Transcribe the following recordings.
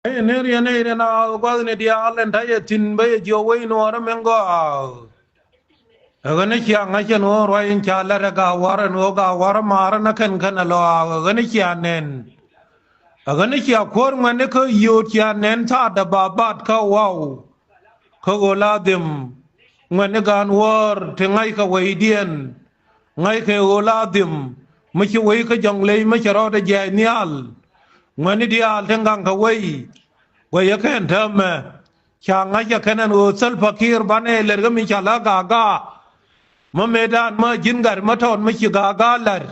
ne na kwa ne dia alen ta ye tin ba ye jo wei no ra men go ga ne kya nga chen no ro yin cha la ra ga war no ga war ma ra na kan kan lo ga ne kya nen ga ne kya kor ma ne ko yo kya nen ta da ba bat ka wow ko go la dim ngane gan war te ngai ka wei dien ngai ke go la dim ma chi wei ka jong le ma cha ro da je nial ngane dia te ngang ka wei ya kan ta ma cha nga ya kan no sal fakir bane ler ga mi cha la ga ga ma medan ma jin gar ma ton ma chi ga ga lar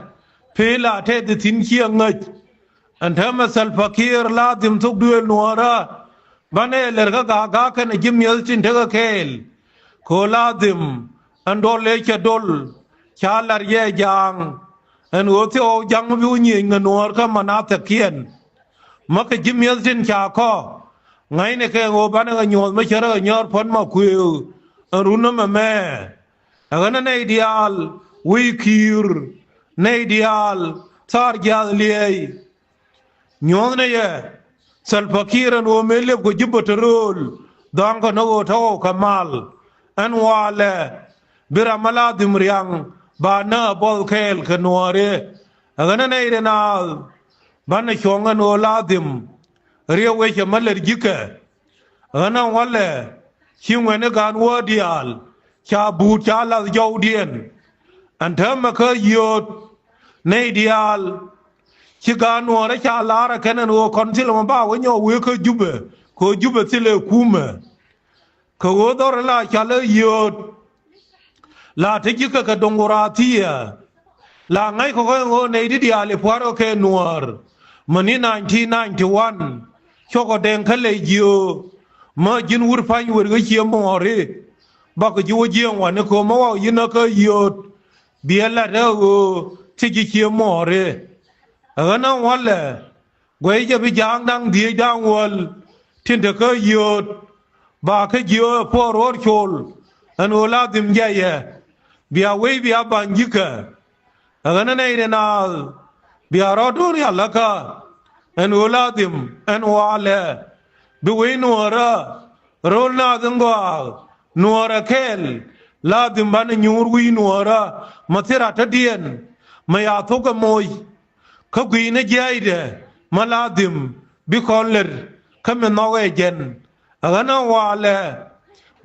pe la te de tin chi ngai an ta ma sal fakir la dim tuk duel nuara bane ler ga ga kan jim yel tin te ga kel ko la dim an do le cha dol cha lar ye jang an o ti o jang bi ni nganor ka mana ta kien ma ka jim yel tin cha ko ngay này cái ngô bán cái nhồi mới chơi cái nhồi phấn mà khuya run nó mà mẹ cái này ideal wikir này ideal thar gia liề nhồi này ya salpakir nó mới lấy cái giúp bớt rồi đang có nó thâu kamal anh wale biramala dimriang bana bol khel khnore cái này đây nào bana chonga nó la dim riya weke malar jika ana wala shi wani gan wadial cha bu cha la jawdien anta maka yot ne dial shi gan wara cha lara kanan wo konsil ma ba wanyo we ko jube sile kuma ko wodor la cha la yot la te jika ka dongoratia la ngai ko ne dial faro ke nuar mani 1991 choko den khale jio ma jin wur pan wur ga chie mo re ba ko jiwo jien wa ne ko ma wa yin ka yot biela re o ti ji chie mo re ana wala gwe je bi jang dang di dang wol tin de ka yot ba ka jio po ro chol an ola dim ja ye bia we bia ban jika ana nei de na bia ro do ya la ka en uladim en wale duwe nuara rolna dungwa nuara kel ladim ban nyurwi nuara matira tadien maya thoka moy ka gwine jaide maladim bi koller kamen nawe jen agana wale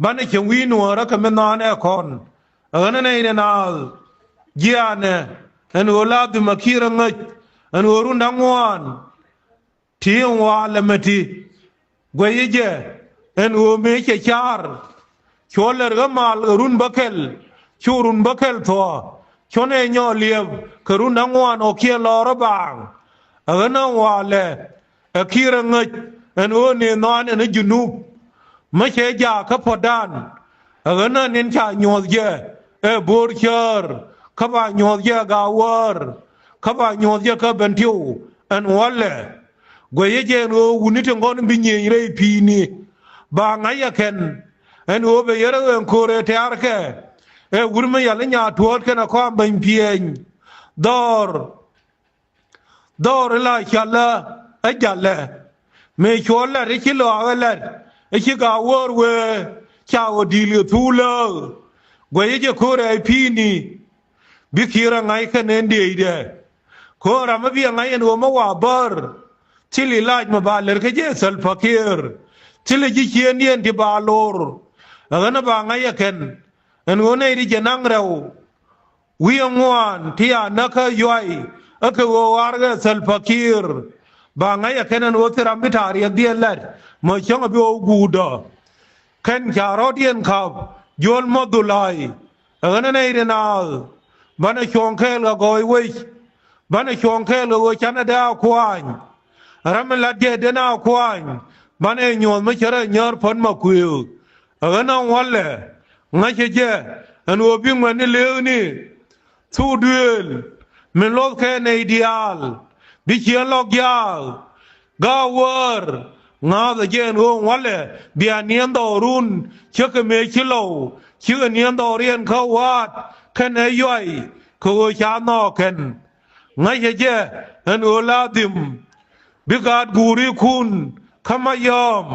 ban chwi nuara kamen nane kon agana ne na giane en uladim akira ngaj en orundangwan tiyan wa lamati gwayeje en o me ke char choler ga mal run bakel churun bakel to chone nyo lieb karun angwan o kia loro bang agana wale akira ngaj en o ne non en junub ma che ja ka podan agana nin cha nyodje e borcher ka ba nyodje ga war ka ba nyodje ka bentiu en wale gwaye je no wunite ngon binye re pini ba ngaya ken en o be yere en kore te arke e wurme yalla nya tuot ken ko ban pien dor la chala e jalla me chola re kilo awala e ga wor we cha o dili thulo gwaye je kore pini bikira ngai ken ende ide ko rama bi ngai en o ma wa bar chili laaj ma ba ler ke je sal fakir chili ji chien yen di ba lor agana ba ngaya ken en wona ri janang raw wi ngwan ti anaka yoy aka wo warga sal fakir ba ngaya ken en otira mitari di ler mo changa bi o gudo ken jaro dien khab jol modulai agana nei na bana chonkel ga goy we bana chonkel go canada kwan ramla de dena kwan bane nyon ma chara nyar pon ma kuyu agana wale ngache je an obi ngani leuni tu duel men lo ke ne ideal bi che log ya ga war nga da je no wale bi anien do run che ke me chilo che anien do rien ka wat ken ayoy ko cha no ken ngache je an oladim bigad guri kun ขมายอม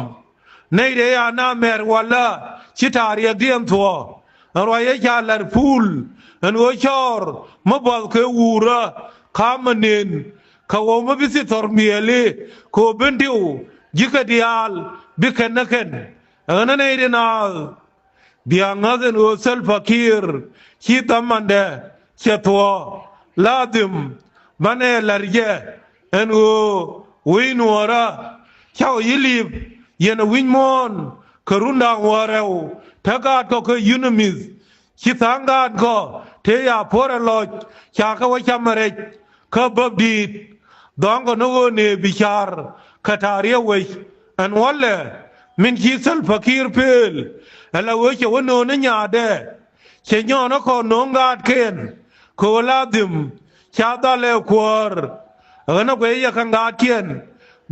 ในเดียนาเมรวัลละชิตาเรียกเดียมทัวรอยชาลร์ฟูลอันวัชอร์มาบอกเควูระข้ามนินเขาว่ามาพิสิทร์เมียลีเขาเป็นดิวยิกเดียลบิกันนักนอันนั้นเองนะเบียงกันอุศลฟักีร์ฮิตามันเดชทัวลาดิมมันเอลาร์เยอันวินวาระเจ้ายิลีบยันวินมอนครุนดางวาระทักการก็คือยูนิมิสคิดทางการก็เทียพอร์ลอจชาควชามเรจขบับดีดดองก็นูเนบิชาร์ขทารียวิอันวัลเลมินคิสัลฟักีร์เพลแล้ววิชวันโนนญาเดเชญอนก็นงกาดเคนโคลาดิมชาตาเลวควร์อันก็ยังกังกาดเคน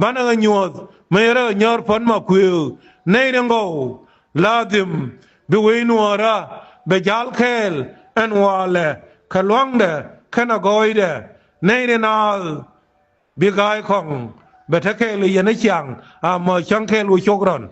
บ้านกันยวดไม่เรื่องยอร์พันมาคุยในเรื่องก็ลาดิมดูวินัวระเบจัลเคลอันวาเลขลวงเดขณะก้อยเดในเรื่องนั้นบิกายของเบทเคลยันเชียงมาช่างเคลูชกรอน